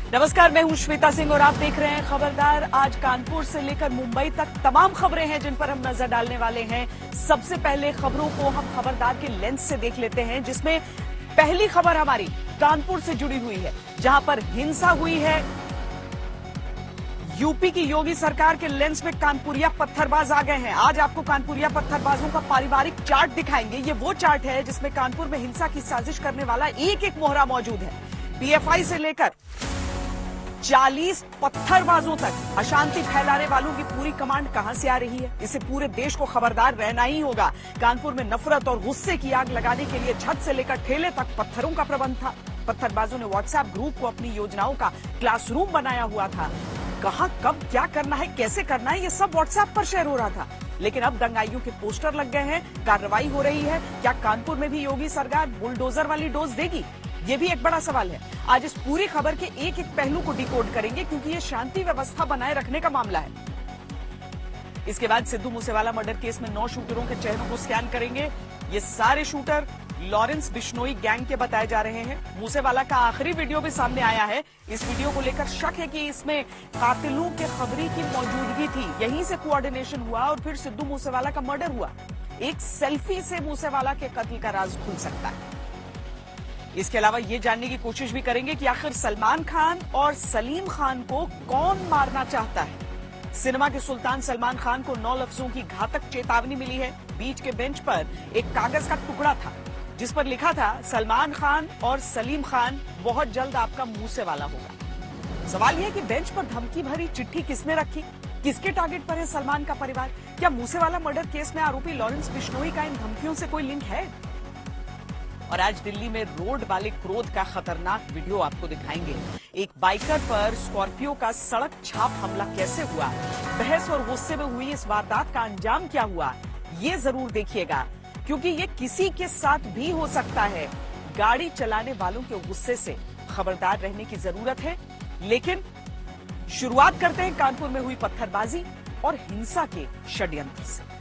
नमस्कार, मैं हूं श्वेता सिंह और आप देख रहे हैं खबरदार। आज कानपुर से लेकर मुंबई तक तमाम खबरें हैं जिन पर हम नजर डालने वाले हैं। सबसे पहले खबरों को हम खबरदार के लेंस से देख लेते हैं, जिसमें पहली खबर हमारी कानपुर से जुड़ी हुई है, जहां पर हिंसा हुई है। यूपी की योगी सरकार के लेंस में कानपुरिया पत्थरबाज आ गए हैं। आज आपको कानपुरिया पत्थरबाजों का पारिवारिक चार्ट दिखाएंगे। ये वो चार्ट है जिसमें कानपुर में हिंसा की साजिश करने वाला एक एक मोहरा मौजूद है। पीएफआई से लेकर 40 पत्थरबाजों तक अशांति फैलाने वालों की पूरी कमांड कहां से आ रही है, इसे पूरे देश को खबरदार रहना ही होगा। कानपुर में नफरत और गुस्से की आग लगाने के लिए छत से लेकर ठेले तक पत्थरों का प्रबंध था। पत्थरबाजों ने व्हाट्सएप ग्रुप को अपनी योजनाओं का क्लासरूम बनाया हुआ था। कहां कब क्या करना है, कैसे करना है, ये सब व्हाट्सएप पर शेयर हो रहा था। लेकिन अब दंगाइयों के पोस्टर लग गए हैं, कार्रवाई हो रही है। क्या कानपुर में भी योगी सरकार बुलडोजर वाली डोज देगी, ये भी एक बड़ा सवाल है। आज इस पूरी खबर के एक एक पहलू को डिकोड करेंगे, क्योंकि ये शांति व्यवस्था बनाए रखने का मामला है। इसके बाद सिद्धू मूसेवाला मर्डर केस में 9 शूटरों के चेहरों को स्कैन करेंगे। ये सारे शूटर लॉरेंस बिश्नोई गैंग के बताए जा रहे हैं। मूसेवाला का आखिरी वीडियो भी सामने आया है। इस वीडियो को लेकर शक है कि इसमें कातिलों के खबरी की मौजूदगी थी। यहीं से कोऑर्डिनेशन हुआ और फिर सिद्धू मूसेवाला का मर्डर हुआ। एक सेल्फी से मूसेवाला के कत्ल का राज खुल सकता है। इसके अलावा ये जानने की कोशिश भी करेंगे कि आखिर सलमान खान और सलीम खान को कौन मारना चाहता है। सिनेमा के सुल्तान सलमान खान को 9 लफ्जों की घातक चेतावनी मिली है। बीच के बेंच पर एक कागज का टुकड़ा था जिस पर लिखा था, सलमान खान और सलीम खान बहुत जल्द आपका मूसेवाला होगा। सवाल यह कि बेंच पर धमकी भरी चिट्ठी किसने रखी, किसके टारगेट पर है सलमान का परिवार? क्या मूसेवाला मर्डर केस में आरोपी लॉरेंस बिश्नोई का इन धमकियों से कोई लिंक है? और आज दिल्ली में रोड वाले क्रोध का खतरनाक वीडियो आपको दिखाएंगे। एक बाइकर पर स्कॉर्पियो का सड़क छाप हमला कैसे हुआ, बहस और गुस्से में हुई इस वारदात का अंजाम क्या हुआ, ये जरूर देखिएगा, क्योंकि ये किसी के साथ भी हो सकता है। गाड़ी चलाने वालों के गुस्से से खबरदार रहने की जरूरत है। लेकिन शुरुआत करते हैं कानपुर में हुई पत्थरबाजी और हिंसा के षड्यंत्र से।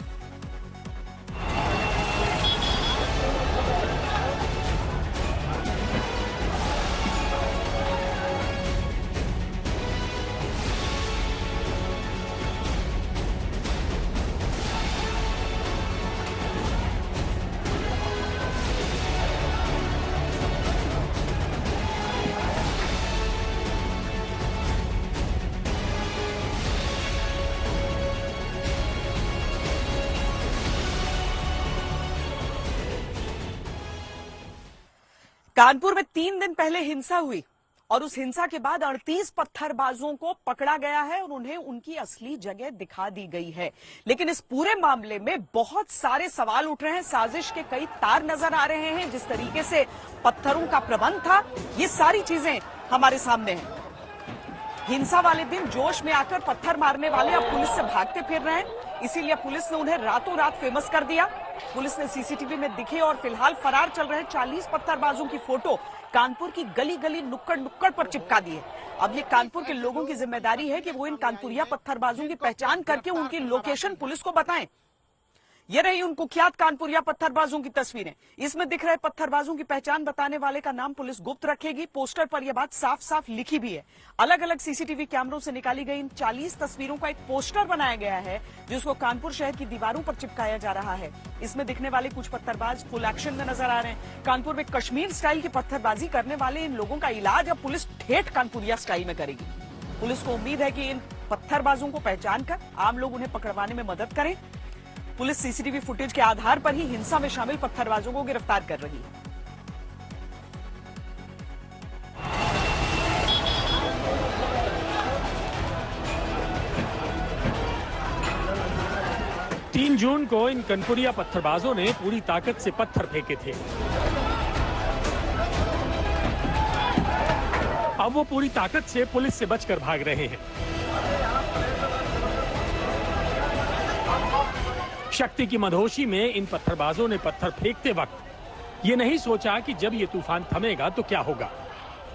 कानपुर में 3 दिन पहले हिंसा हुई और उस हिंसा के बाद 38 पत्थरबाजों को पकड़ा गया है और उन्हें उनकी असली जगह दिखा दी गई है। लेकिन इस पूरे मामले में बहुत सारे सवाल उठ रहे हैं। साजिश के कई तार नजर आ रहे हैं। जिस तरीके से पत्थरों का प्रबंध था, ये सारी चीजें हमारे सामने हैं। हिंसा वाले दिन जोश में आकर पत्थर मारने वाले अब पुलिस से भागते फिर रहे हैं, इसीलिए पुलिस ने उन्हें रातों रात फेमस कर दिया। पुलिस ने सीसीटीवी में दिखे और फिलहाल फरार चल रहे 40 पत्थरबाजों की फोटो कानपुर की गली गली नुक्कड़ नुक्कड़ पर चिपका दी है। अब ये कानपुर के लोगों की जिम्मेदारी है कि वो इन कानपुरिया पत्थरबाजों की पहचान करके उनकी लोकेशन पुलिस को बताएं। ये रही उन कुख्यात कानपुरिया पत्थरबाजों की तस्वीरें। इसमें दिख रहे पत्थरबाजों की पहचान बताने वाले का नाम पुलिस गुप्त रखेगी। पोस्टर पर यह बात साफ साफ लिखी भी है। अलग अलग सीसीटीवी कैमरों से निकाली गई इन 40 तस्वीरों का एक पोस्टर बनाया गया है, जिसको कानपुर शहर की दीवारों पर चिपकाया जा रहा है। इसमें दिखने वाले कुछ पत्थरबाज फुल एक्शन में नजर आ रहे हैं। कानपुर में कश्मीर स्टाइल की पत्थरबाजी करने वाले इन लोगों का इलाज अब पुलिस ठेठ कानपुरिया स्टाइल में करेगी। पुलिस को उम्मीद है कि इन पत्थरबाजों को पहचान कर आम लोग उन्हें पकड़वाने में मदद करें। पुलिस सीसीटीवी फुटेज के आधार पर ही हिंसा में शामिल पत्थरबाजों को गिरफ्तार कर रही है। तीन जून को इन कानपुरिया पत्थरबाजों ने पूरी ताकत से पत्थर फेंके थे। अब वो पूरी ताकत से पुलिस से बचकर भाग रहे हैं। शक्ति की मदहोशी में इन पत्थरबाजों ने पत्थर फेंकते वक्त ये नहीं सोचा कि जब ये तूफान थमेगा तो क्या होगा।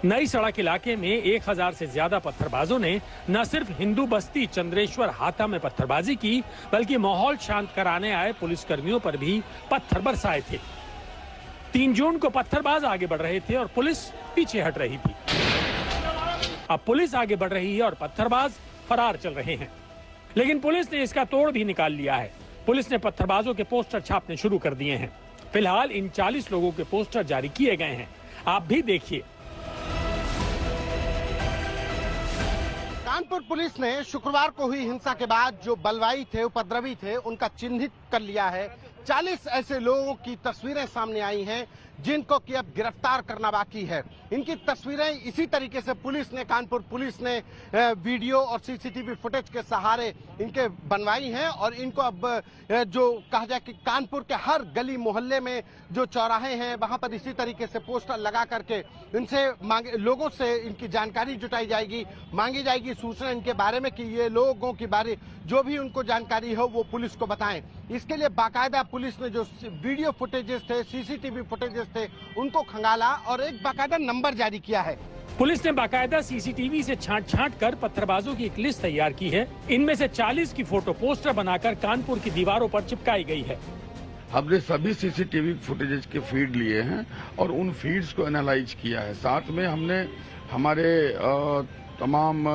नई सड़क इलाके में 1000 से ज्यादा पत्थरबाजों ने न सिर्फ हिंदू बस्ती चंद्रेश्वर हाता में पत्थरबाजी की, बल्कि माहौल शांत कराने आए पुलिसकर्मियों पर भी पत्थर बरसाए थे। 3 जून को पत्थरबाज आगे बढ़ रहे थे और पुलिस पीछे हट रही थी। अब पुलिस आगे बढ़ रही है और पत्थरबाज फरार चल रहे हैं, लेकिन पुलिस ने इसका तोड़ भी निकाल लिया है। पुलिस ने पत्थरबाजों के पोस्टर छापने शुरू कर दिए हैं। फिलहाल इन 40 लोगों के पोस्टर जारी किए गए हैं, आप भी देखिए। कानपुर पुलिस ने शुक्रवार को हुई हिंसा के बाद जो बलवाई थे, उपद्रवी थे, उनका चिन्हित कर लिया है। 40 ऐसे लोगों की तस्वीरें सामने आई हैं जिनको कि अब गिरफ्तार करना बाकी है। इनकी तस्वीरें इसी तरीके से कानपुर पुलिस ने वीडियो और सीसीटीवी फुटेज के सहारे इनके बनवाई हैं और इनको अब जो कहा जाए कि कानपुर के हर गली मोहल्ले में जो चौराहे हैं वहां पर इसी तरीके से पोस्टर लगा करके इनसे लोगों से इनकी जानकारी जुटाई जाएगी, मांगी जाएगी सूचना इनके बारे में कि ये लोगों के बारे जो भी उनको जानकारी हो वो पुलिस को बताएं। इसके लिए बाकायदा पुलिस ने जो वीडियो फुटेजेस थे, सीसीटीवी फुटेजेस थे, उनको खंगाला और एक बाकायदा नंबर जारी किया है। पुलिस ने बाकायदा सीसीटीवी से छांट कर पत्थरबाजों की एक लिस्ट तैयार की है। इनमें से 40 की फोटो पोस्टर बनाकर कानपुर की दीवारों पर चिपकाई गई है। हमने सभी सीसीटीवी फुटेजेस के फीड लिए हैं और उन फीड्स को एनालाइज किया है। साथ में हमने हमारे तमाम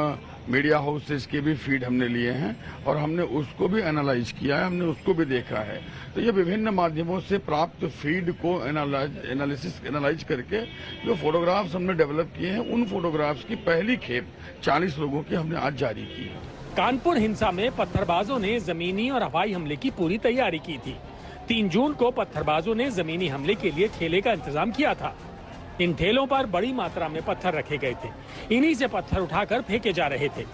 मीडिया हाउसेस के भी फीड हमने लिए हैं और हमने उसको भी एनालाइज किया है, हमने उसको भी देखा है। तो ये विभिन्न माध्यमों से प्राप्त फीड को एनालाइज करके जो फोटोग्राफ्स हमने डेवलप किए हैं, उन फोटोग्राफ्स की पहली खेप 40 लोगों की हमने आज जारी की है। कानपुर हिंसा में पत्थरबाजों ने जमीनी और हवाई हमले की पूरी तैयारी की थी। 3 जून को पत्थरबाजों ने जमीनी हमले के लिए ठेले का इंतजाम किया था। इन ठेलों पर बड़ी मात्रा में पत्थर रखे गए थे, इन्हीं से पत्थर उठाकर फेंके जा रहे थे।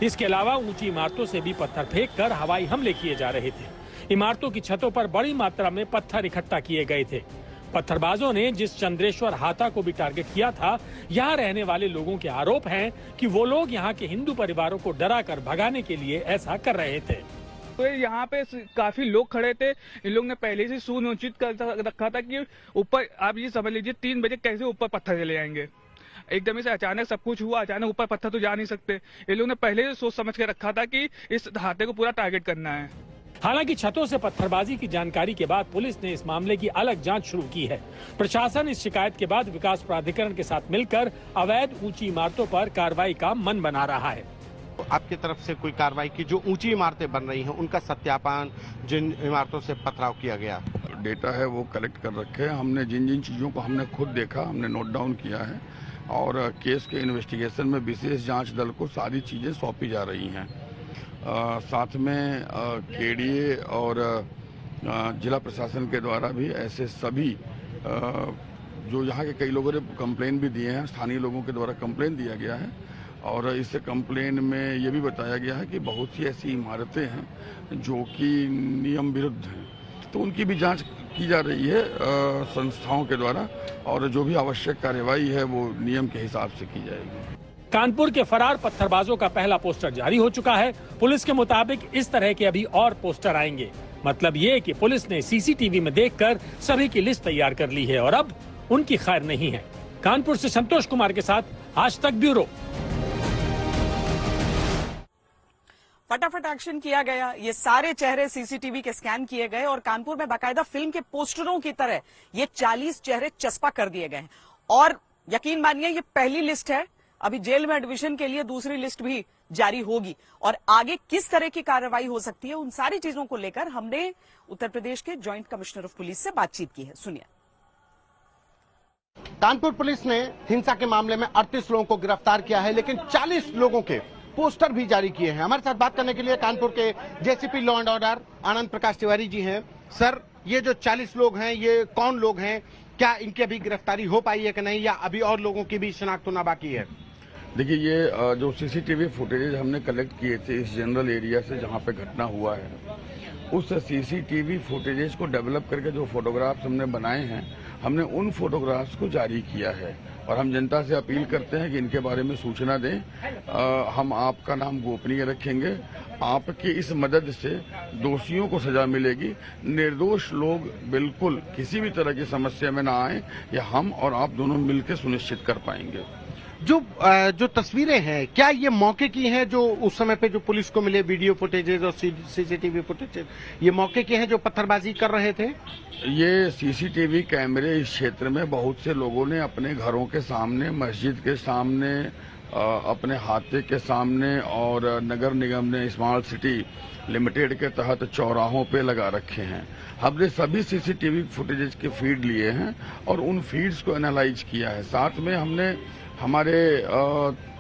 इसके अलावा ऊंची इमारतों से भी पत्थर फेंककर हवाई हमले किए जा रहे थे। इमारतों की छतों पर बड़ी मात्रा में पत्थर इकट्ठा किए गए थे। पत्थरबाजों ने जिस चंद्रेश्वर हाता को भी टारगेट किया था, यहाँ रहने वाले लोगों के आरोप हैं कि वो लोग यहाँ के हिंदू परिवारों को डराकर भगाने के लिए ऐसा कर रहे थे। तो यहाँ पे काफी लोग खड़े थे। इन लोग ने पहले से सुनिश्चित कर रखा था कि ऊपर आप ये समझ लीजिए 3 बजे कैसे ऊपर पत्थर चले आएंगे। एकदम से अचानक सब कुछ हुआ, अचानक ऊपर पत्थर तो जा नहीं सकते। इन लोग ने पहले से सोच समझ के रखा था कि इस हाथे को पूरा टारगेट करना है। हालांकि छतों से पत्थरबाजी की जानकारी के बाद पुलिस ने इस मामले की अलग जांच शुरू की है। प्रशासन इस शिकायत के बाद विकास प्राधिकरण के साथ मिलकर अवैध ऊंची इमारतों पर कार्रवाई का मन बना रहा है। आपकी तरफ से कोई कार्रवाई की जो ऊंची इमारतें बन रही हैं उनका सत्यापन, जिन इमारतों से पथराव किया गया डेटा है वो कलेक्ट कर रखे हैं। हमने जिन जिन चीजों को हमने खुद देखा, हमने नोट डाउन किया है और केस के इन्वेस्टिगेशन में विशेष जांच दल को सारी चीजें सौंपी जा रही हैं। साथ में केडीए और जिला प्रशासन के द्वारा भी ऐसे सभी जो यहाँ के कई लोगों ने कंप्लेन भी दिए हैं, स्थानीय लोगों के द्वारा कंप्लेन दिया गया है और इस कंप्लेन में ये भी बताया गया है कि बहुत सी ऐसी इमारतें हैं जो कि नियम विरुद्ध हैं, तो उनकी भी जांच की जा रही है संस्थाओं के द्वारा और जो भी आवश्यक कार्यवाही है वो नियम के हिसाब से की जाएगी। कानपुर के फरार पत्थरबाजों का पहला पोस्टर जारी हो चुका है। पुलिस के मुताबिक इस तरह के अभी और पोस्टर आएंगे। मतलब ये कि पुलिस ने सीसीटीवी में देखकर सभी की लिस्ट तैयार कर ली है और अब उनकी खैर नहीं है। कानपुर से संतोष कुमार के साथ आज तक ब्यूरो। फटाफट एक्शन किया गया, ये सारे चेहरे सीसीटीवी के स्कैन किए गए और कानपुर में बाकायदा फिल्म के पोस्टरों की तरह ये 40 चेहरे चस्पा कर दिए गए हैं। और यकीन मानिए ये पहली लिस्ट है, अभी जेल में एडमिशन के लिए दूसरी लिस्ट भी जारी होगी और आगे किस तरह की कार्रवाई हो सकती है उन सारी चीजों को लेकर हमने उत्तर प्रदेश के ज्वाइंट कमिश्नर ऑफ पुलिस से बातचीत की है। सुनिए। कानपुर पुलिस ने हिंसा के मामले में 38 लोगों को गिरफ्तार किया है, लेकिन 40 लोगों के पोस्टर भी जारी किए हैं। हमारे साथ बात करने के लिए कानपुर के JCB law and order Anand Prakash Tiwari ji हैं। सर, ये जो 40 लोग हैं ये कौन लोग हैं, क्या इनकी अभी गिरफ्तारी हो पाई है कि नहीं, या अभी और लोगों की भी शिनाख्त होना बाकी है? देखिए, ये जो सीसीटीवी फुटेज हमने कलेक्ट किए थे इस जनरल एरिया से जहाँ पे घटना हुआ है, उस सीसीटीवी फुटेजेस को डेवलप करके जो फोटोग्राफ्स हमने बनाए हैं, हमने उन फोटोग्राफ्स को जारी किया है और हम जनता से अपील करते हैं कि इनके बारे में सूचना दें। हम आपका नाम गोपनीय रखेंगे। आपकी इस मदद से दोषियों को सजा मिलेगी। निर्दोष लोग बिल्कुल किसी भी तरह की समस्या में ना आए, या हम और आप दोनों मिलकर सुनिश्चित कर पाएंगे। जो तस्वीरें हैं, क्या ये मौके की हैं जो उस समय पे जो पुलिस को मिले वीडियो फुटेजेस और सीसीटीवी फुटेजेस, ये मौके के हैं जो पत्थरबाजी कर रहे थे? ये सीसीटीवी कैमरे इस क्षेत्र में बहुत से लोगों ने अपने घरों के सामने, मस्जिद के सामने अपने हाथे के सामने और नगर निगम ने स्मार्ट सिटी लिमिटेड के तहत चौराहों पे लगा रखे हैं। हमने सभी सीसीटीवी फुटेजेस के फीड लिए हैं और उन फीड्स को एनालाइज किया है। साथ में हमने हमारे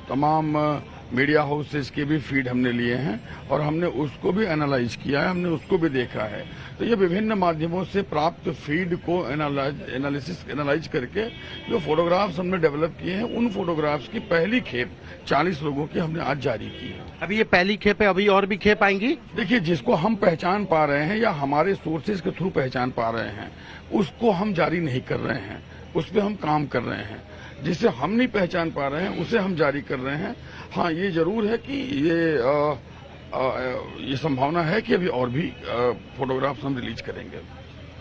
तमाम मीडिया हाउसेस के भी फीड हमने लिए हैं और हमने उसको भी एनालाइज किया है, हमने उसको भी देखा है। तो ये विभिन्न माध्यमों से प्राप्त फीड को एनालाइज करके जो फोटोग्राफ्स हमने डेवलप किए हैं, उन फोटोग्राफ्स की पहली खेप 40 लोगों की हमने आज जारी की है। अभी ये पहली खेप है, अभी और भी खेप आएंगी? देखिए, जिसको हम पहचान पा रहे हैं या हमारे सोर्सेज के थ्रू पहचान पा रहे हैं, उसको हम जारी नहीं कर रहे हैं, उस पर हम काम कर रहे हैं। जिसे हम नहीं पहचान पा रहे हैं उसे हम जारी कर रहे हैं। हाँ, ये जरूर है कि ये संभावना है कि अभी और भी फोटोग्राफ्स हम रिलीज करेंगे।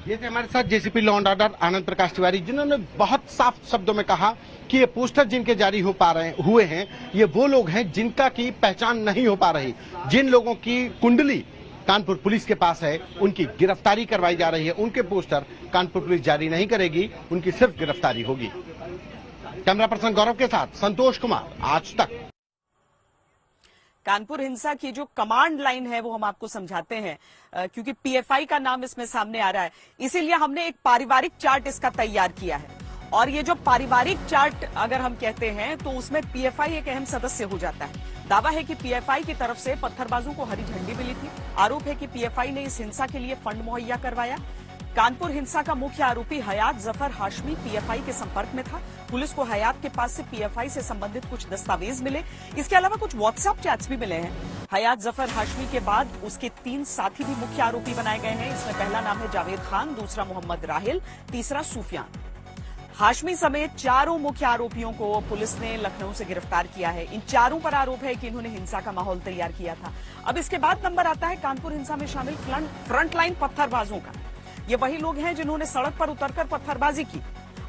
ये थे हमारे साथ JCB law and order Anand Prakash Tiwari, जिन्होंने बहुत साफ शब्दों में कहा कि ये पोस्टर जिनके जारी हुए हैं, ये वो लोग हैं जिनका की पहचान नहीं हो पा रही। जिन लोगों की कुंडली कानपुर पुलिस के पास है, उनकी गिरफ्तारी करवाई जा रही है। उनके पोस्टर कानपुर पुलिस जारी नहीं करेगी, उनकी सिर्फ गिरफ्तारी होगी। कैमरा पर्सन गौरव के साथ संतोष कुमार, आज तक। कानपुर हिंसा की जो कमांड लाइन है वो हम आपको समझाते हैं, क्योंकि पीएफआई का नाम इसमें सामने आ रहा है, इसीलिए हमने एक पारिवारिक चार्ट इसका तैयार किया है। और ये जो पारिवारिक चार्ट अगर हम कहते हैं तो उसमें पीएफआई एक अहम सदस्य हो जाता है। दावा है कि पीएफआई की तरफ से पत्थरबाजों को हरी झंडी मिली थी। आरोप है कि पीएफआई ने इस हिंसा के लिए फंड मुहैया करवाया। कानपुर हिंसा का मुख्य आरोपी हयात जफर हाशमी पीएफआई के संपर्क में था। पुलिस को हयात के पास से पीएफआई से संबंधित कुछ दस्तावेज मिले। इसके अलावा कुछ व्हाट्सएप चैट्स भी मिले हैं। हयात जफर हाशमी के बाद उसके 3 साथी भी मुख्य आरोपी बनाए गए हैं। इसमें पहला नाम है जावेद खान, दूसरा मोहम्मद राहिल, तीसरा सूफियान। हाशमी समेत 4 मुख्य आरोपियों को पुलिस ने लखनऊ से गिरफ्तार किया है। इन 4 पर आरोप है कि इन्होंने हिंसा का माहौल तैयार किया था। अब इसके बाद नंबर आता है कानपुर हिंसा में शामिल फ्रंटलाइन पत्थरबाजों का। ये वही लोग हैं जिन्होंने सड़क पर उतरकर पत्थरबाजी की।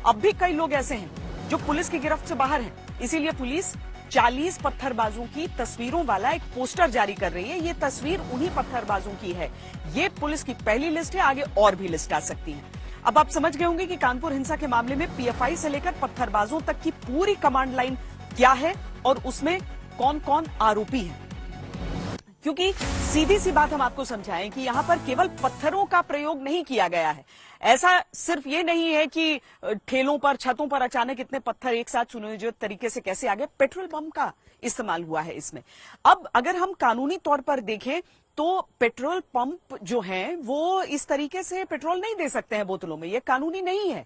अब भी कई लोग ऐसे हैं जो पुलिस की गिरफ्त से बाहर हैं। इसीलिए पुलिस 40 पत्थरबाजों की तस्वीरों वाला एक पोस्टर जारी कर रही है। ये तस्वीर उन्हीं पत्थरबाजों की है। ये पुलिस की पहली लिस्ट है, आगे और भी लिस्ट आ सकती है। अब आप समझ गए होंगे कि कानपुर हिंसा के मामले में पीएफआई से लेकर पत्थरबाजों तक की पूरी कमांड लाइन क्या है और उसमें कौन कौन आरोपी हैं। क्योंकि सीधी सी बात हम आपको समझाएं कि यहां पर केवल पत्थरों का प्रयोग नहीं किया गया है। ऐसा सिर्फ ये नहीं है कि ठेलों पर, छतों पर अचानक इतने पत्थर एक साथ सुनियोजित तरीके से कैसे आ गए। पेट्रोल पंप का इस्तेमाल हुआ है इसमें। अब अगर हम कानूनी तौर पर देखें तो पेट्रोल पंप जो हैं वो इस तरीके से पेट्रोल नहीं दे सकते हैं बोतलों में, ये कानूनी नहीं है।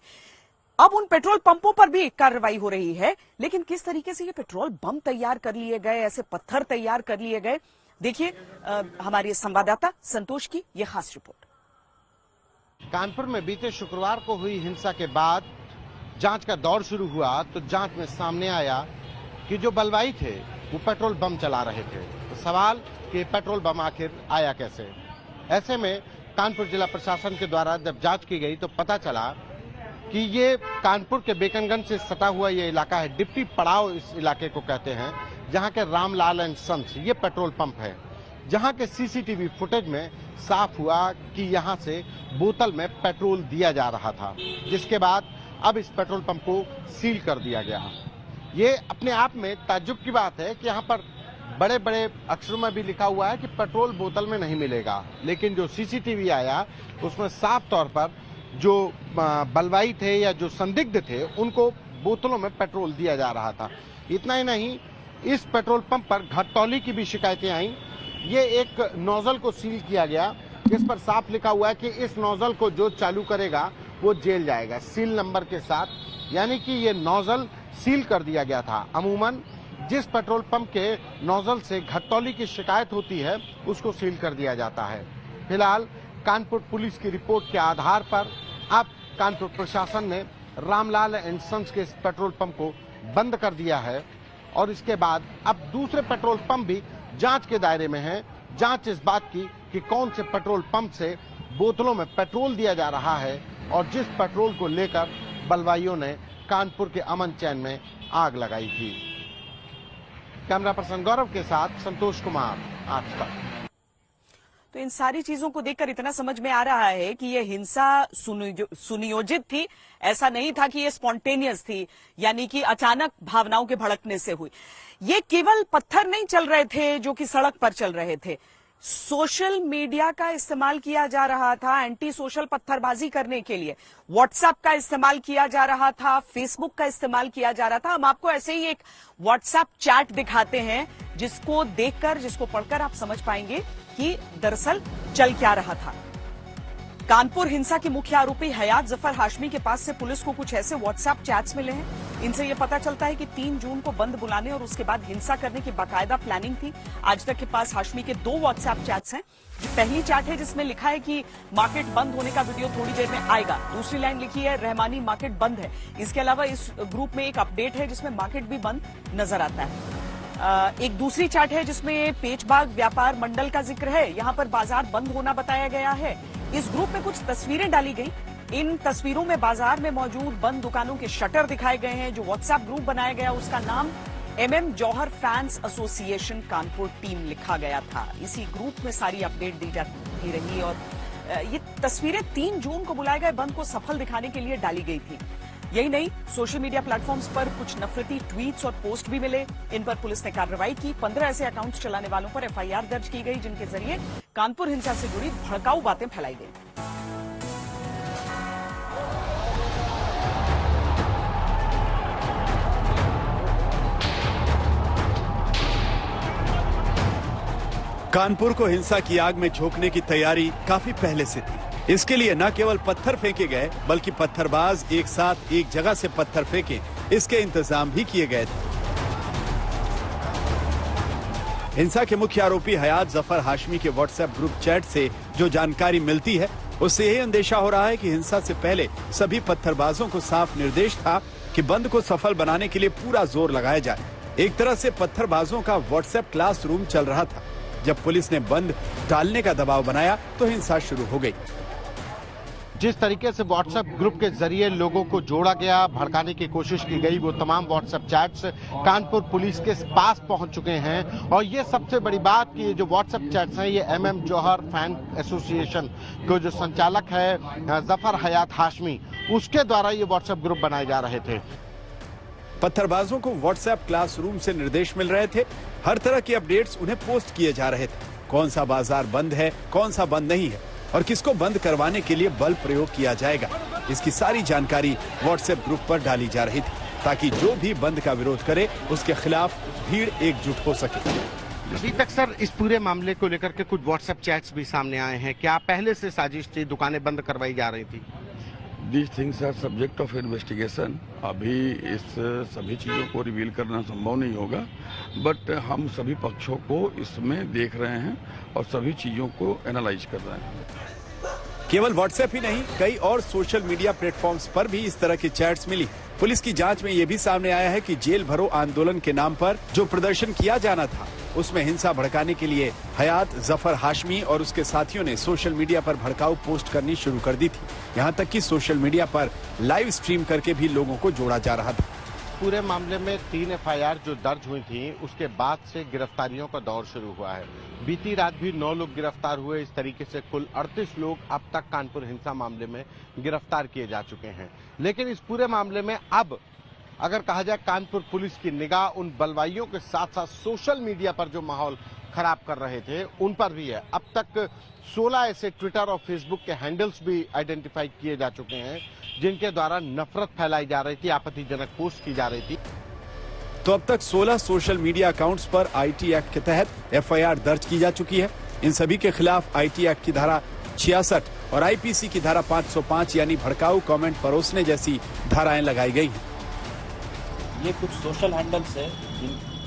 अब उन पेट्रोल पंपों पर भी कार्रवाई हो रही है, लेकिन किस तरीके से ये पेट्रोल बम तैयार कर लिए गए, ऐसे पत्थर तैयार कर लिए गए, देखिए हमारे संवाददाता संतोष की ये खास रिपोर्ट। कानपुर में बीते शुक्रवार को हुई हिंसा के बाद जांच का दौर शुरू हुआ तो जांच में सामने आया कि जो बलवाई थे वो पेट्रोल बम चला रहे थे। तो सवाल कि पेट्रोल बम आखिर आया कैसे। ऐसे में कानपुर जिला प्रशासन के द्वारा जब जांच की गई तो पता चला कि ये कानपुर के बेकनगंज से सटा हुआ ये इलाका है, डिप्टी पड़ाव इस इलाके को कहते हैं, जहां के रामलाल एंड सन्स ये पेट्रोल पंप है, जहां के सीसीटीवी फुटेज में साफ हुआ कि यहां से बोतल में पेट्रोल दिया जा रहा था, जिसके बाद अब इस पेट्रोल पंप को सील कर दिया गया। ये अपने आप में ताज्जुब की बात है कि यहाँ पर बड़े बड़े अक्षरों में भी लिखा हुआ है कि पेट्रोल बोतल में नहीं मिलेगा, लेकिन जो सीसीटीवी आया उसमें साफ तौर पर जो बलवाई थे या जो संदिग्ध थे उनको बोतलों में पेट्रोल दिया जा रहा था। इतना ही नहीं, इस पेट्रोल पंप पर घटतौली की भी शिकायतें आई। ये एक नोजल को सील किया गया, जिस पर साफ लिखा हुआ है कि इस नोजल को जो चालू करेगा वो जेल जाएगा, सील नंबर के साथ, यानी कि ये नोजल सील कर दिया गया था। अमूमन जिस पेट्रोल पंप के नोजल से घटतौली की शिकायत होती है उसको सील कर दिया जाता है। फिलहाल कानपुर पुलिस की रिपोर्ट के आधार पर अब कानपुर प्रशासन ने रामलाल एंड सन्स के इस पेट्रोल पंप को बंद कर दिया है और इसके बाद अब दूसरे पेट्रोल पंप भी जांच के दायरे में हैं। जांच इस बात की कि कौन से पेट्रोल पंप से बोतलों में पेट्रोल दिया जा रहा है और जिस पेट्रोल को लेकर बलवाइयों ने कानपुर के अमन चैन में आग लगाई थी। कैमरा पर्सन गौरव के साथ संतोष कुमार, आज तक। तो इन सारी चीजों को देखकर इतना समझ में आ रहा है कि ये हिंसा सुनियोजित थी, ऐसा नहीं था कि ये स्पॉन्टेनियस थी, यानी कि अचानक भावनाओं के भड़कने से हुई। ये केवल पत्थर नहीं चल रहे थे जो कि सड़क पर चल रहे थे, सोशल मीडिया का इस्तेमाल किया जा रहा था एंटी सोशल पत्थरबाजी करने के लिए। व्हाट्सएप का इस्तेमाल किया जा रहा था, फेसबुक का इस्तेमाल किया जा रहा था। हम आपको ऐसे ही एक व्हाट्सएप चैट दिखाते हैं जिसको देखकर, जिसको पढ़कर आप समझ पाएंगे कि दरअसल चल क्या रहा था। कानपुर हिंसा के मुख्य आरोपी हयात जफर हाशमी के पास से पुलिस को कुछ ऐसे व्हाट्सएप चैट्स मिले हैं। इनसे यह पता चलता है कि 3 जून को बंद बुलाने और उसके बाद हिंसा करने की बाकायदा प्लानिंग थी। आज तक के पास हाशमी के 2 व्हाट्सएप चैट्स हैं। पहली चैट है जिसमें लिखा है कि मार्केट बंद होने का वीडियो थोड़ी देर में आएगा। दूसरी लाइन लिखी है रहमानी मार्केट बंद है। इसके अलावा इस ग्रुप में एक अपडेट है जिसमें मार्केट भी बंद नजर आता है। एक दूसरी चार्ट है जिसमें पेचबाग व्यापार मंडल का जिक्र है। यहां पर बाजार बंद होना बताया गया है। इस ग्रुप में कुछ तस्वीरें डाली गई। इन तस्वीरों में बाजार में मौजूद बंद दुकानों के शटर दिखाए गए हैं। जो व्हाट्सएप ग्रुप बनाया गया उसका नाम MM जौहर फैंस एसोसिएशन कानपुर टीम लिखा गया था। इसी ग्रुप में सारी अपडेट दी जाती रही और ये तस्वीरें 3 जून को बुलाए गए बंद को सफल दिखाने के लिए डाली गई थी। यही नहीं, सोशल मीडिया प्लेटफॉर्म्स पर कुछ नफरती ट्वीट्स और पोस्ट भी मिले। इन पर पुलिस ने कार्रवाई की। 15 ऐसे अकाउंट्स चलाने वालों पर FIR दर्ज की गई जिनके जरिए कानपुर हिंसा से जुड़ी भड़काऊ बातें फैलाई गई। कानपुर को हिंसा की आग में झोंकने की तैयारी काफी पहले से थी। इसके लिए न केवल पत्थर फेंके गए बल्कि पत्थरबाज एक साथ एक जगह से पत्थर फेंके, इसके इंतजाम भी किए गए थे। हिंसा के मुख्य आरोपी हयात जफर हाशमी के व्हाट्सएप ग्रुप चैट से जो जानकारी मिलती है उससे यही अंदेशा हो रहा है कि हिंसा से पहले सभी पत्थरबाजों को साफ निर्देश था कि बंद को सफल बनाने के लिए पूरा जोर लगाया जाए। एक तरह से पत्थरबाजों का व्हाट्सएप क्लासरूम चल रहा था। जब पुलिस ने बंद टालने का दबाव बनाया तो हिंसा शुरू हो गई। जिस तरीके से व्हाट्सएप ग्रुप के जरिए लोगों को जोड़ा गया, भड़काने की कोशिश की गई, वो तमाम व्हाट्सएप चैट्स कानपुर पुलिस के पास पहुंच चुके हैं। और ये सबसे बड़ी बात कि ये जो व्हाट्सएप चैट्स हैं ये MM जौहर फैन एसोसिएशन को जो संचालक है जफर हयात हाशमी, उसके द्वारा ये व्हाट्सएप ग्रुप बनाए जा रहे थे। पत्थरबाजों को व्हाट्सएप क्लासरूम से निर्देश मिल रहे थे। हर तरह के अपडेट्स उन्हें पोस्ट किए जा रहे थे। कौन सा बाजार बंद है, कौन सा बंद नहीं है और किसको बंद करवाने के लिए बल प्रयोग किया जाएगा, इसकी सारी जानकारी व्हाट्सएप ग्रुप पर डाली जा रही थी ताकि जो भी बंद का विरोध करे उसके खिलाफ भीड़ एकजुट हो सके। अभी तक सर इस पूरे मामले को लेकर के कुछ व्हाट्सएप चैट्स भी सामने आए हैं। क्या पहले से साजिश थी, दुकानें बंद करवाई जा रही थी? These things are subject of investigation. अभी इस सभी चीज़ों को रिवील करना संभव नहीं होगा, बट हम सभी पक्षों को इसमें देख रहे हैं और सभी चीज़ों को एनालाइज कर रहे हैं। केवल व्हाट्सएप ही नहीं, कई और सोशल मीडिया प्लेटफॉर्म्स पर भी इस तरह की चैट्स मिली। पुलिस की जांच में यह भी सामने आया है कि जेल भरो आंदोलन के नाम पर जो प्रदर्शन किया जाना था उसमें हिंसा भड़काने के लिए हयात जफर हाशमी और उसके साथियों ने सोशल मीडिया पर भड़काऊ पोस्ट करनी शुरू कर दी थी। यहाँ तक कि सोशल मीडिया पर लाइव स्ट्रीम करके भी लोगों को जोड़ा जा रहा था। पूरे मामले में 3 FIR जो दर्ज हुई थी उसके बाद से गिरफ्तारियों का दौर शुरू हुआ है। बीती रात भी 9 लोग गिरफ्तार हुए। इस तरीके से कुल 38 लोग अब तक कानपुर हिंसा मामले में गिरफ्तार किए जा चुके हैं। लेकिन इस पूरे मामले में अब अगर कहा जाए कानपुर पुलिस की निगाह उन बलवाइयों के साथ साथ सोशल मीडिया पर जो माहौल खराब कर रहे थे उन पर भी है। अब तक 16 ऐसे ट्विटर और फेसबुक के हैंडल्स भी आइडेंटिफाई किए जा चुके हैं जिनके द्वारा नफरत फैलाई जा रही थी, आपत्तिजनक पोस्ट की जा रही थी। तो अब तक 16 सोशल मीडिया अकाउंट्स पर IT एक्ट के तहत FIR दर्ज की जा चुकी है। इन सभी के खिलाफ IT एक्ट की धारा 66 और IPC की धारा 505 यानी भड़काऊ कमेंट परोसने जैसी धाराएं लगाई गई हैं। ये कुछ सोशल हैंडल्स है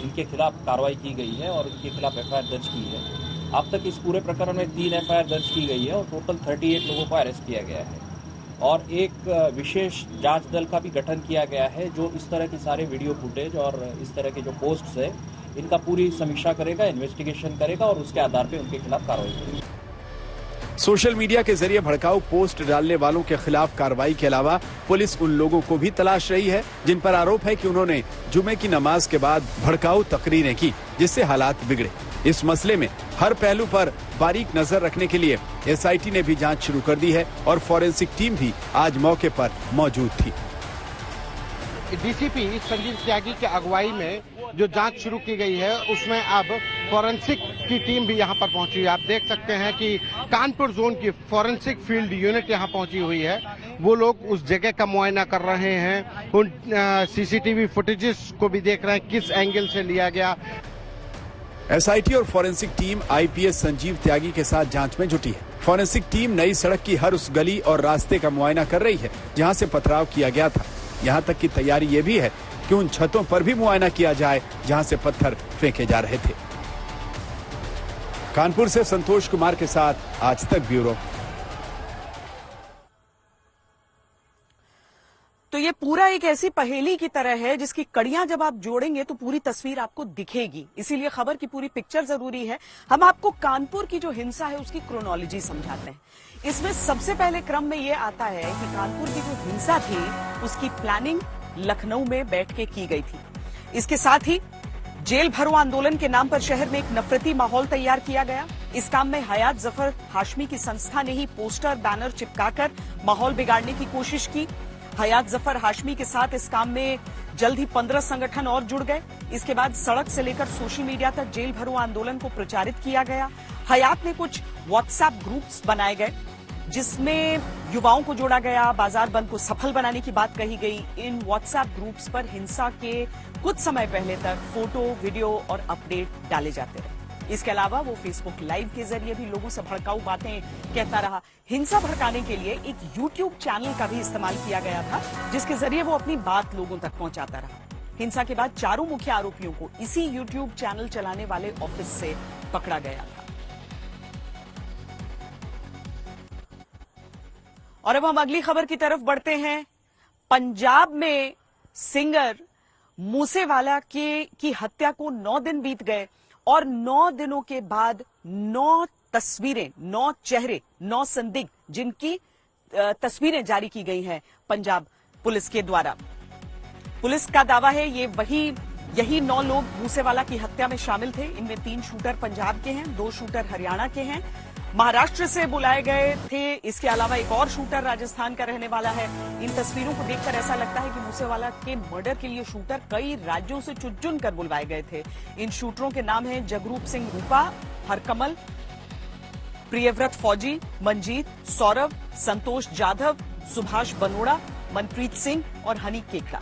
इनके खिलाफ कार्रवाई की गई है और इनके खिलाफ FIR दर्ज की है। अब तक इस पूरे प्रकरण में 3 FIR दर्ज की गई है और टोटल 38 लोगों को अरेस्ट किया गया है और एक विशेष जांच दल का भी गठन किया गया है जो इस तरह के सारे वीडियो फुटेज और इस तरह के जो पोस्ट्स है इनका पूरी समीक्षा करेगा, इन्वेस्टिगेशन करेगा और उसके आधार पर उनके खिलाफ कार्रवाई करेगी। सोशल मीडिया के जरिए भड़काऊ पोस्ट डालने वालों के खिलाफ कार्रवाई के अलावा पुलिस उन लोगों को भी तलाश रही है जिन पर आरोप है कि उन्होंने जुमे की नमाज के बाद भड़काऊ तकरीरें की जिससे हालात बिगड़े। इस मसले में हर पहलू पर बारीक नजर रखने के लिए एसआईटी ने भी जांच शुरू कर दी है और फॉरेंसिक टीम भी आज मौके पर मौजूद थी। डीसीपी संजीव त्यागी की अगुवाई में जो जांच शुरू की गई है उसमें अब फॉरेंसिक की टीम भी यहां पर पहुंची है। आप देख सकते हैं कि कानपुर जोन की फॉरेंसिक फील्ड यूनिट यहां पहुंची हुई है। वो लोग उस जगह का मुआयना कर रहे हैं, उन सीसीटीवी फुटेजेस को भी देख रहे हैं किस एंगल से लिया गया। एसआईटी और फॉरेंसिक टीम आईपीएस संजीव त्यागी के साथ जांच में जुटी है। फॉरेंसिक टीम नई सड़क की हर उस गली और रास्ते का मुआयना कर रही है जहां से पथराव किया गया था। यहां तक की तैयारी ये भी है कि उन छतों पर भी मुआयना किया जाए जहां से पत्थर फेंके जा रहे थे। कानपुर से संतोष कुमार के साथ आज तक ब्यूरो। तो ये पूरा एक ऐसी पहेली की तरह है जिसकी कड़ियां जब आप जोड़ेंगे तो पूरी तस्वीर आपको दिखेगी। इसीलिए खबर की पूरी पिक्चर जरूरी है। हम आपको कानपुर की जो हिंसा है उसकी क्रोनोलॉजी समझाते हैं। इसमें सबसे पहले क्रम में ये आता है कि कानपुर की जो हिंसा थी उसकी प्लानिंग लखनऊ में बैठ के की गई थी। इसके साथ ही जेल भरो आंदोलन के नाम पर शहर में एक नफरती माहौल तैयार किया गया। इस काम में हयात जफर हाशमी की संस्था ने ही पोस्टर बैनर चिपकाकर माहौल बिगाड़ने की कोशिश की। हयात जफर हाशमी के साथ इस काम में जल्द ही 15 संगठन और जुड़ गए। इसके बाद सड़क से लेकर सोशल मीडिया तक जेल भरो आंदोलन को प्रचारित किया गया। हयात ने कुछ व्हाट्सएप ग्रुप्स बनाए गए जिसमें युवाओं को जोड़ा गया। बाजार बंद को सफल बनाने की बात कही गई। इन व्हाट्सएप ग्रुप्स पर हिंसा के कुछ समय पहले तक फोटो, वीडियो और अपडेट डाले जाते रहे। इसके अलावा वो फेसबुक लाइव के जरिए भी लोगों से भड़काऊ बातें कहता रहा। हिंसा भड़काने के लिए एक यूट्यूब चैनल का भी इस्तेमाल किया गया था जिसके जरिए वो अपनी बात लोगों तक पहुंचाता रहा। हिंसा के बाद चारों मुख्य आरोपियों को इसी यूट्यूब चैनल चलाने वाले ऑफिस से पकड़ा गया था। और अब हम अगली खबर की तरफ बढ़ते हैं। पंजाब में सिंगर मूसेवाला की हत्या को 9 दिन बीत गए और 9 दिनों के बाद 9 तस्वीरें, 9 चेहरे, 9 संदिग्ध जिनकी तस्वीरें जारी की गई हैं पंजाब पुलिस के द्वारा। पुलिस का दावा है यही 9 लोग मूसेवाला की हत्या में शामिल थे। इनमें 3 शूटर पंजाब के हैं, 2 शूटर हरियाणा के हैं, महाराष्ट्र से बुलाए गए थे। इसके अलावा एक और शूटर राजस्थान का रहने वाला है। इन तस्वीरों को देखकर ऐसा लगता है कि मूसेवाला के मर्डर के लिए शूटर कई राज्यों से चुन कर बुलवाए गए थे। इन शूटरों के नाम हैं जगरूप सिंह रूपा, हरकमल, प्रियव्रत फौजी, मंजीत, सौरभ, संतोष जाधव, सुभाष बनोड़ा, मनप्रीत सिंह और हनी केकड़ा।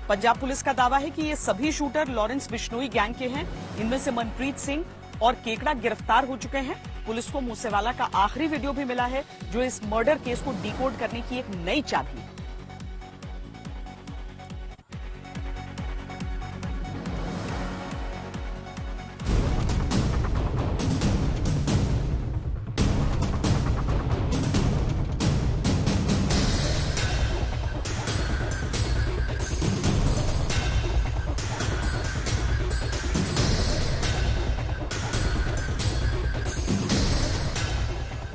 पंजाब पुलिस का दावा है कि ये सभी शूटर लॉरेंस बिश्नोई गैंग के हैं। इनमें से मनप्रीत सिंह और केकड़ा गिरफ्तार हो चुके हैं। पुलिस को मूसेवाला का आखिरी वीडियो भी मिला है जो इस मर्डर केस को डिकोड करने की एक नई चाबी है।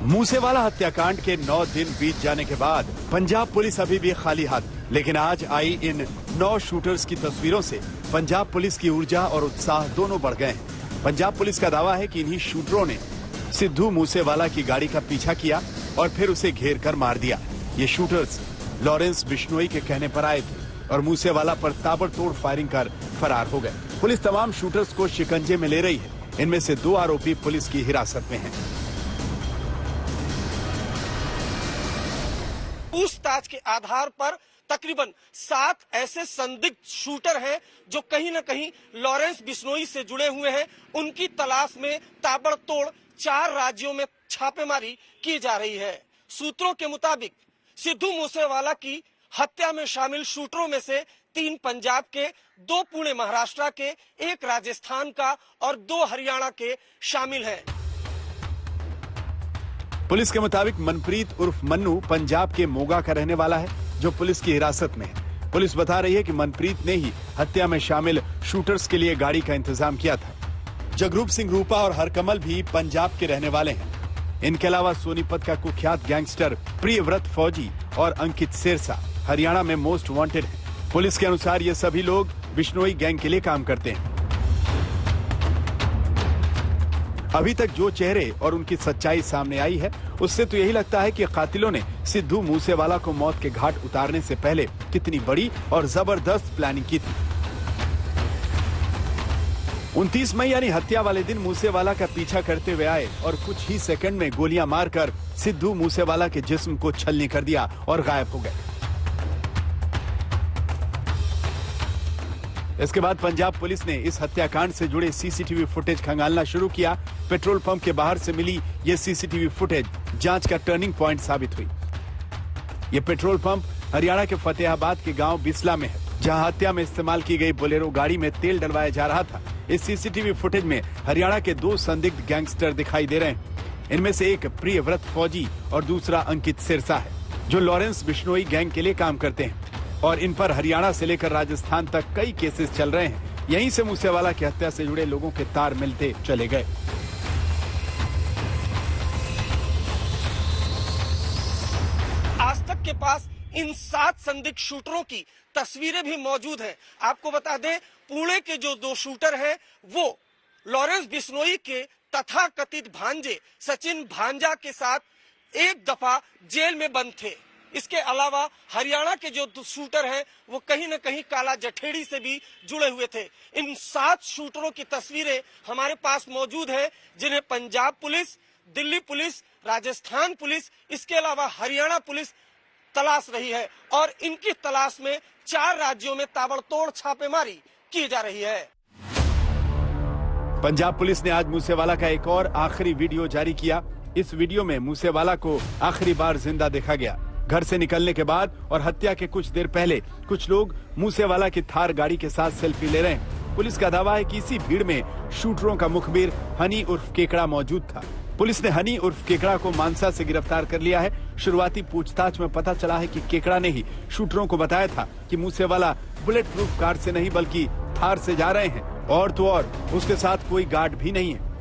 मूसेवाला हत्याकांड के 9 दिन बीत जाने के बाद पंजाब पुलिस अभी भी खाली हाथ, लेकिन आज आई इन 9 शूटर्स की तस्वीरों से पंजाब पुलिस की ऊर्जा और उत्साह दोनों बढ़ गए हैं। पंजाब पुलिस का दावा है कि इन्हीं शूटरों ने सिद्धू मूसेवाला की गाड़ी का पीछा किया और फिर उसे घेर कर मार दिया। ये शूटर्स लॉरेंस बिश्नोई के कहने पर आए थे और मूसेवाला पर ताबड़तोड़ फायरिंग कर फरार हो गए। पुलिस तमाम शूटर्स को शिकंजे में ले रही है। इनमें से 2 आरोपी पुलिस की हिरासत में हैं। पूछताछ के आधार पर तकरीबन 7 ऐसे संदिग्ध शूटर हैं जो कहीं न कहीं लॉरेंस बिश्नोई से जुड़े हुए हैं। उनकी तलाश में ताबड़तोड़ 4 राज्यों में छापेमारी की जा रही है। सूत्रों के मुताबिक सिद्धू मूसेवाला की हत्या में शामिल शूटरों में से 3 पंजाब के, 2 पुणे महाराष्ट्र के, 1 राजस्थान का और 2 हरियाणा के शामिल हैं। पुलिस के मुताबिक मनप्रीत उर्फ मन्नू पंजाब के मोगा का रहने वाला है जो पुलिस की हिरासत में है। पुलिस बता रही है कि मनप्रीत ने ही हत्या में शामिल शूटर्स के लिए गाड़ी का इंतजाम किया था। जगरूप सिंह रूपा और हरकमल भी पंजाब के रहने वाले हैं। इनके अलावा सोनीपत का कुख्यात गैंगस्टर प्रियव्रत फौजी और अंकित सिरसा हरियाणा में मोस्ट वांटेड है। पुलिस के अनुसार ये सभी लोग बिश्नोई गैंग के लिए काम करते हैं। अभी तक जो चेहरे और उनकी सच्चाई सामने आई है, उससे तो यही लगता है कि कातिलों ने सिद्धू मूसेवाला को मौत के घाट उतारने से पहले कितनी बड़ी और जबरदस्त प्लानिंग की थी। 29 मई यानी हत्या वाले दिन मूसेवाला का पीछा करते हुए आए और कुछ ही सेकंड में गोलियां मारकर सिद्धू मूसेवाला के जिस्म को छलनी कर दिया और गायब हो गए। इसके बाद पंजाब पुलिस ने इस हत्याकांड से जुड़े सीसीटीवी फुटेज खंगालना शुरू किया। पेट्रोल पंप के बाहर से मिली ये सीसीटीवी फुटेज जांच का टर्निंग पॉइंट साबित हुई। ये पेट्रोल पंप हरियाणा के फतेहाबाद के गांव बिस्ला में है, जहां हत्या में इस्तेमाल की गई बोलेरो गाड़ी में तेल डलवाया जा रहा था। इस सीसीटीवी फुटेज में हरियाणा के 2 संदिग्ध गैंगस्टर दिखाई दे रहे हैं। इनमें से एक प्रियव्रत फौजी और दूसरा अंकित सिरसा है, जो लॉरेंस बिश्नोई गैंग के लिए काम करते हैं और इन पर हरियाणा से लेकर राजस्थान तक कई केसेस चल रहे हैं। यहीं से मूसेवाला की हत्या से जुड़े लोगों के तार मिलते चले गए। आज तक के पास इन 7 संदिग्ध शूटरों की तस्वीरें भी मौजूद हैं। आपको बता दें, पुणे के जो 2 शूटर हैं वो लॉरेंस बिश्नोई के तथाकथित भांजे सचिन भांजा के साथ एक दफा जेल में बंद थे। इसके अलावा हरियाणा के जो शूटर हैं वो कहीं न कहीं काला जठेड़ी से भी जुड़े हुए थे। इन 7 शूटरों की तस्वीरें हमारे पास मौजूद है, जिन्हें Punjab police, Delhi police, Rajasthan police, इसके अलावा हरियाणा पुलिस तलाश रही है और इनकी तलाश में 4 राज्यों में ताबड़तोड़ छापेमारी की जा रही है। पंजाब पुलिस ने आज मूसेवाला का एक और आखिरी वीडियो जारी किया। इस वीडियो में मूसेवाला को आखिरी बार जिंदा देखा गया। घर से निकलने के बाद और हत्या के कुछ देर पहले कुछ लोग मूसेवाला की थार गाड़ी के साथ सेल्फी ले रहे हैं। पुलिस का दावा है कि इसी भीड़ में शूटरों का मुखबिर हनी उर्फ केकड़ा मौजूद था। पुलिस ने हनी उर्फ केकड़ा को मानसा से गिरफ्तार कर लिया है। शुरुआती पूछताछ में पता चला है कि केकड़ा ने ही शूटरों को बताया था कि मूसेवाला बुलेट प्रूफ कार से नहीं बल्कि थार से जा रहे हैं और तो और उसके साथ कोई गार्ड भी नहीं है।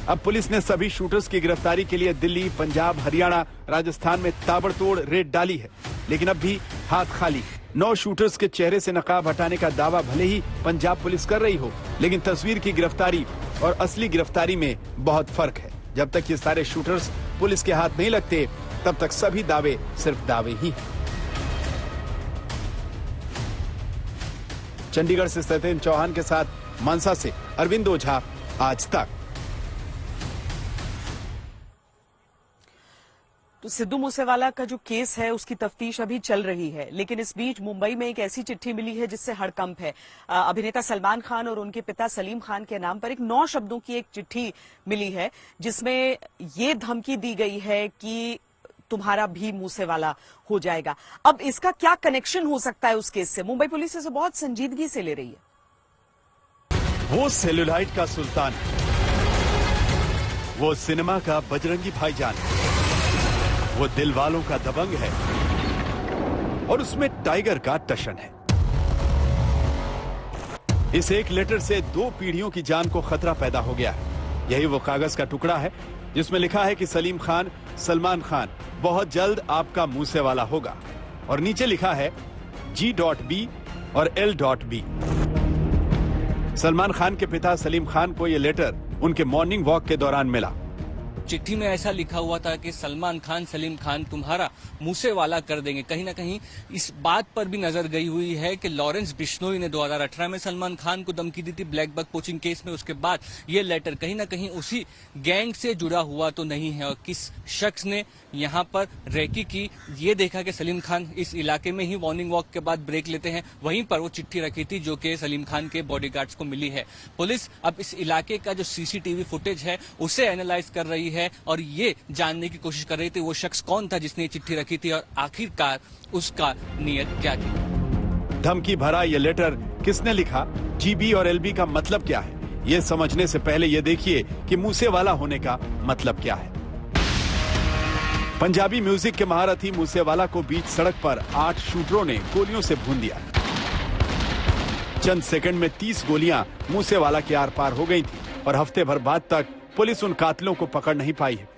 अब पुलिस ने सभी शूटर्स की गिरफ्तारी के लिए दिल्ली, पंजाब, हरियाणा, राजस्थान में ताबड़तोड़ रेड डाली है, लेकिन अब भी हाथ खाली। 9 शूटर्स के चेहरे से नकाब हटाने का दावा भले ही पंजाब पुलिस कर रही हो, लेकिन तस्वीर की गिरफ्तारी और असली गिरफ्तारी में बहुत फर्क है। जब तक ये सारे शूटर्स पुलिस के हाथ नहीं लगते, तब तक सभी दावे सिर्फ दावे ही हैं। चंडीगढ़ से सत्येंद्र चौहान के साथ मानसा से अरविंद ओझा, आज तक। तो सिद्धू मूसेवाला का जो केस है उसकी तफ्तीश अभी चल रही है, लेकिन इस बीच मुंबई में एक ऐसी चिट्ठी मिली है जिससे हड़कंप है। अभिनेता सलमान खान और उनके पिता सलीम खान के नाम पर एक 9 शब्दों की एक चिट्ठी मिली है, जिसमें ये धमकी दी गई है कि तुम्हारा भी मूसेवाला हो जाएगा। अब इसका क्या कनेक्शन हो सकता है उस केस से? मुंबई पुलिस इसे बहुत संजीदगी से ले रही है। वो सेलुलाइट का सुल्तान, वो सिनेमा का बजरंगी भाईजान, वो दिल वालों का दबंग है और उसमें टाइगर का टशन है। इस एक लेटर से 2 पीढ़ियों की जान को खतरा पैदा हो गया है। यही वो कागज का टुकड़ा है जिसमें लिखा है कि सलीम खान, सलमान खान बहुत जल्द आपका मूसेवाला होगा, और नीचे लिखा है G.B और L.B। सलमान खान के पिता सलीम खान को यह लेटर उनके मॉर्निंग वॉक के दौरान मिला। चिट्ठी में ऐसा लिखा हुआ था कि सलमान खान, सलीम खान तुम्हारा मूसेवाला कर देंगे। कहीं ना कहीं इस बात पर भी नजर गई हुई है कि लॉरेंस बिश्नोई ने 2018 में सलमान खान को धमकी दी थी ब्लैक बक कोचिंग केस में। उसके बाद ये लेटर कहीं ना कहीं उसी गैंग से जुड़ा हुआ तो नहीं है, और किस शख्स ने यहाँ पर रैकी की, ये देखा कि सलीम खान इस इलाके में ही मॉर्निंग वॉक के बाद ब्रेक लेते हैं, वहीं पर वो चिट्ठी रखी थी जो कि सलीम खान के बॉडीगार्ड्स को मिली है। पुलिस अब इस इलाके का जो सीसीटीवी फुटेज है उसे एनालाइज कर रही है और ये जानने की कोशिश कर रही थी वो शख्स कौन था जिसने ये चिट्ठी रखी थी और आखिरकार उसका नियत क्या थी। धमकी भरा ये लेटर किसने लिखा, GB और LB का मतलब क्या है, ये समझने से पहले ये देखिए कि मूसेवाला होने का मतलब क्या है। पंजाबी म्यूजिक के महारथी मूसेवाला को बीच सड़क पर 8 शूटरों ने गोलियों से भून दिया। चंद सेकंड में 30 गोलियां मूसेवाला के आर पार हो गई थी और हफ्ते भर बाद तक पुलिस उन कातिलों को पकड़ नहीं पाई है।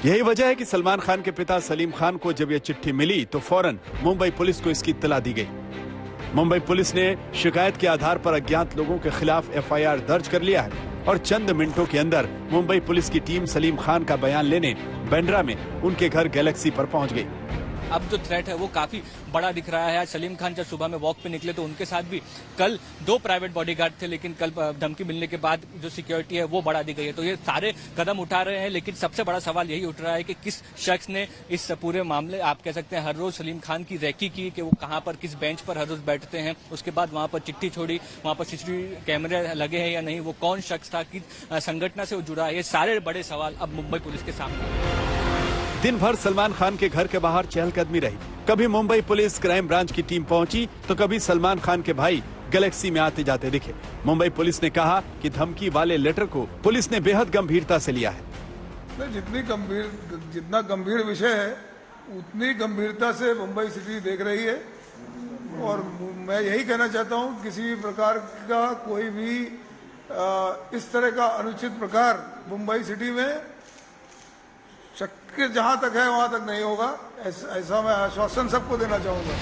यही वजह है कि सलमान खान के पिता सलीम खान को जब यह चिट्ठी मिली तो फौरन मुंबई पुलिस को इसकी इत्तला दी गई। मुंबई पुलिस ने शिकायत के आधार पर अज्ञात लोगों के खिलाफ एफआईआर दर्ज कर लिया है और चंद मिनटों के अंदर मुंबई पुलिस की टीम सलीम खान का बयान लेने बांद्रा में उनके घर गैलेक्सी पर पहुंच गई। अब जो थ्रेट है वो काफी बड़ा दिख रहा है। आज सलीम खान जब सुबह में वॉक पे निकले तो उनके साथ भी कल 2 प्राइवेट बॉडीगार्ड थे, लेकिन कल धमकी मिलने के बाद जो सिक्योरिटी है वो बढ़ा दी गई है। तो ये सारे कदम उठा रहे हैं, लेकिन सबसे बड़ा सवाल यही उठ रहा है कि किस शख्स ने इस पूरे मामले, आप कह सकते हैं हर रोज सलीम खान की रैकी की कि वो कहां पर किस बेंच पर हर रोज बैठते हैं, उसके बाद वहां पर चिट्ठी छोड़ी, वहां पर सीसीटीवी कैमरे लगे हैं या नहीं, वो कौन शख्स था, किस संगठन से वो जुड़ा है, ये सारे बड़े सवाल अब मुंबई पुलिस के सामने। दिन भर सलमान खान के घर के बाहर चहलकदमी रही। कभी मुंबई पुलिस क्राइम ब्रांच की टीम पहुंची तो कभी सलमान खान के भाई गैलेक्सी में आते जाते दिखे। मुंबई पुलिस ने कहा कि धमकी वाले लेटर को पुलिस ने बेहद गंभीरता से लिया है। जितना गंभीर विषय है उतनी गंभीरता से मुंबई सिटी देख रही है और मैं यही कहना चाहता हूं, किसी भी प्रकार का कोई भी इस तरह का अनुचित प्रकार मुंबई सिटी में शक्य जहां तक है वहां तक नहीं होगा, ऐसा मैं आश्वासन सबको देना चाहूंगा।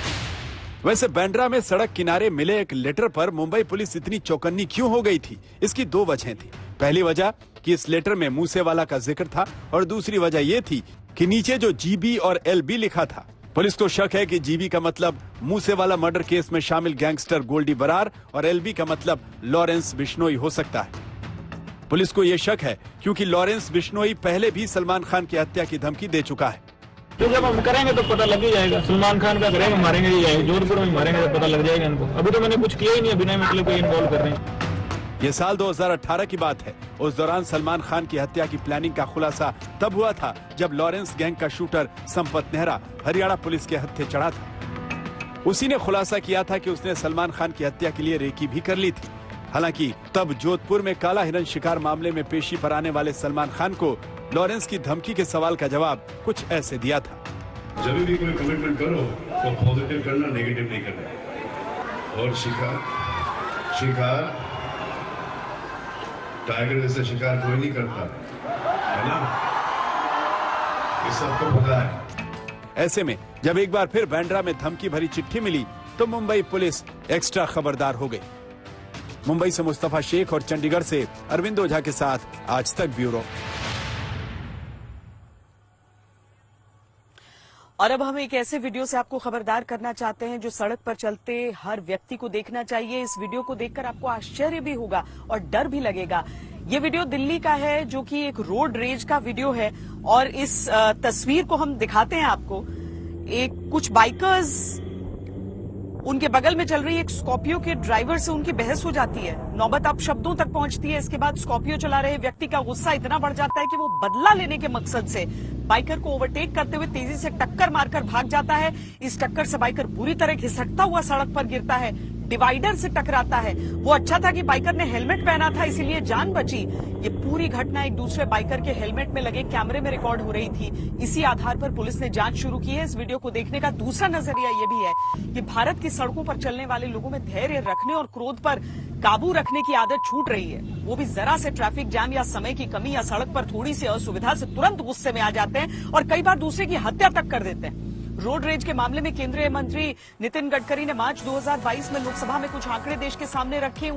वैसे बांद्रा में सड़क किनारे मिले एक लेटर पर मुंबई पुलिस इतनी चौकन्नी क्यों हो गई थी? इसकी 2 वजहें थी। पहली वजह कि इस लेटर में मूसेवाला का जिक्र था और दूसरी वजह ये थी कि नीचे जो जीबी और एलबी लिखा था। पुलिस को शक है कि जीबी का मतलब मूसेवाला मर्डर केस में शामिल गैंगस्टर गोल्डी बरार और एलबी का मतलब लॉरेंस बिश्नोई हो सकता है। पुलिस को यह शक है क्योंकि लॉरेंस बिश्नोई पहले भी सलमान खान की हत्या की धमकी दे चुका है। तो जब हम करेंगे तो पता लग ही जाएगा। सलमान खान का करेंगे, मारेंगे ही जाएगा, जोधपुर में मारेंगे तो पता लग जाएगा इनको। अभी तो मैंने कुछ किया ही नहीं, बिना मतलब कोई इन्वॉल्व कर रहे हैं। ये साल 2018 की बात है। उस दौरान सलमान खान की हत्या की प्लानिंग का खुलासा तब हुआ था जब लॉरेंस गैंग का शूटर संपत नेहरा हरियाणा पुलिस के हत्थे चढ़ा था। उसी ने खुलासा किया था कि उसने सलमान खान की हत्या के लिए रेकी भी कर ली थी। हालांकि तब जोधपुर में काला हिरण शिकार मामले में पेशी पर आने वाले सलमान खान को लॉरेंस की धमकी के सवाल का जवाब कुछ ऐसे दिया था। जब भी कोई कमिटमेंट करो तो पॉजिटिव करना, नेगेटिव नहीं करना। और शिकार टाइगर जैसे शिकार कोई नहीं करता है ना, ये सबको पता है। ऐसे में जब एक बार फिर बांद्रा में धमकी भरी चिट्ठी मिली तो मुंबई पुलिस एक्स्ट्रा खबरदार हो गई। मुंबई से मुस्तफा शेख और चंडीगढ़ से अरविंद ओझा के साथ आज तक ब्यूरो। और अब हम एक ऐसे वीडियो से आपको खबरदार करना चाहते हैं जो सड़क पर चलते हर व्यक्ति को देखना चाहिए। इस वीडियो को देखकर आपको आश्चर्य भी होगा और डर भी लगेगा। ये वीडियो दिल्ली का है जो कि एक रोड रेज का वीडियो है और इस तस्वीर को हम दिखाते हैं आपको। एक कुछ बाइकर्स, उनके बगल में चल रही एक स्कॉर्पियो के ड्राइवर से उनकी बहस हो जाती है। नौबत अब शब्दों तक पहुंचती है। इसके बाद स्कॉर्पियो चला रहे व्यक्ति का गुस्सा इतना बढ़ जाता है कि वो बदला लेने के मकसद से बाइकर को ओवरटेक करते हुए तेजी से टक्कर मारकर भाग जाता है। इस टक्कर से बाइकर बुरी तरह घिसटता हुआ सड़क पर गिरता है, डिवाइडर से टकराता है। वो अच्छा था कि बाइकर ने हेलमेट पहना था, इसीलिए जान बची। ये पूरी घटना एक दूसरे बाइकर के हेलमेट में लगे कैमरे में रिकॉर्ड हो रही थी। इसी आधार पर पुलिस ने जांच शुरू की है। इस वीडियो को देखने का दूसरा नजरिया ये भी है कि भारत की सड़कों पर चलने वाले लोगों में धैर्य रखने और क्रोध पर काबू रखने की आदत छूट रही है। वो भी जरा से ट्रैफिक जाम या समय की कमी या सड़क पर थोड़ी सी असुविधा से तुरंत गुस्से में आ जाते हैं और कई बार दूसरे की हत्या तक कर देते हैं। रोड रेज के मामले में केंद्रीय मंत्री नितिन गडकरी ने मार्च 2022 में लोकसभा में कुछ आंकड़े देश के सामने रखे।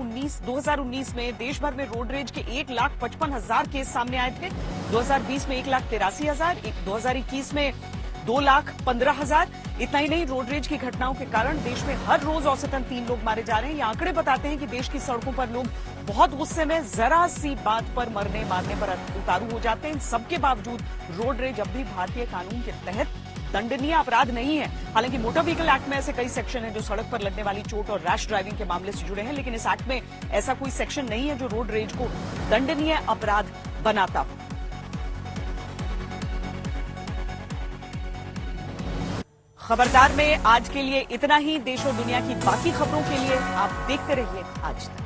2019 में देश भर में रोड रेज के 1,55,000 केस सामने आए थे। 2020 में 1,83,000, 2021 में 2,15,000। इतना ही नहीं, रोड रेज की घटनाओं के कारण देश में हर रोज औसतन 3 लोग मारे जा रहे हैं। ये आंकड़े बताते हैं कि देश की सड़कों पर लोग बहुत गुस्से में जरा सी बात पर मरने मारने पर उतारू हो जाते हैं। इन सबके बावजूद रोड रेज अब भी भारतीय कानून के तहत दंडनीय अपराध नहीं है। हालांकि मोटर व्हीकल एक्ट में ऐसे कई सेक्शन हैं जो सड़क पर लगने वाली चोट और रैश ड्राइविंग के मामले से जुड़े हैं, लेकिन इस एक्ट में ऐसा कोई सेक्शन नहीं है जो रोड रेज को दंडनीय अपराध बनाता हो। खबरदार में आज के लिए इतना ही। देश और दुनिया की बाकी खबरों के लिए आप देखते रहिए आज तक।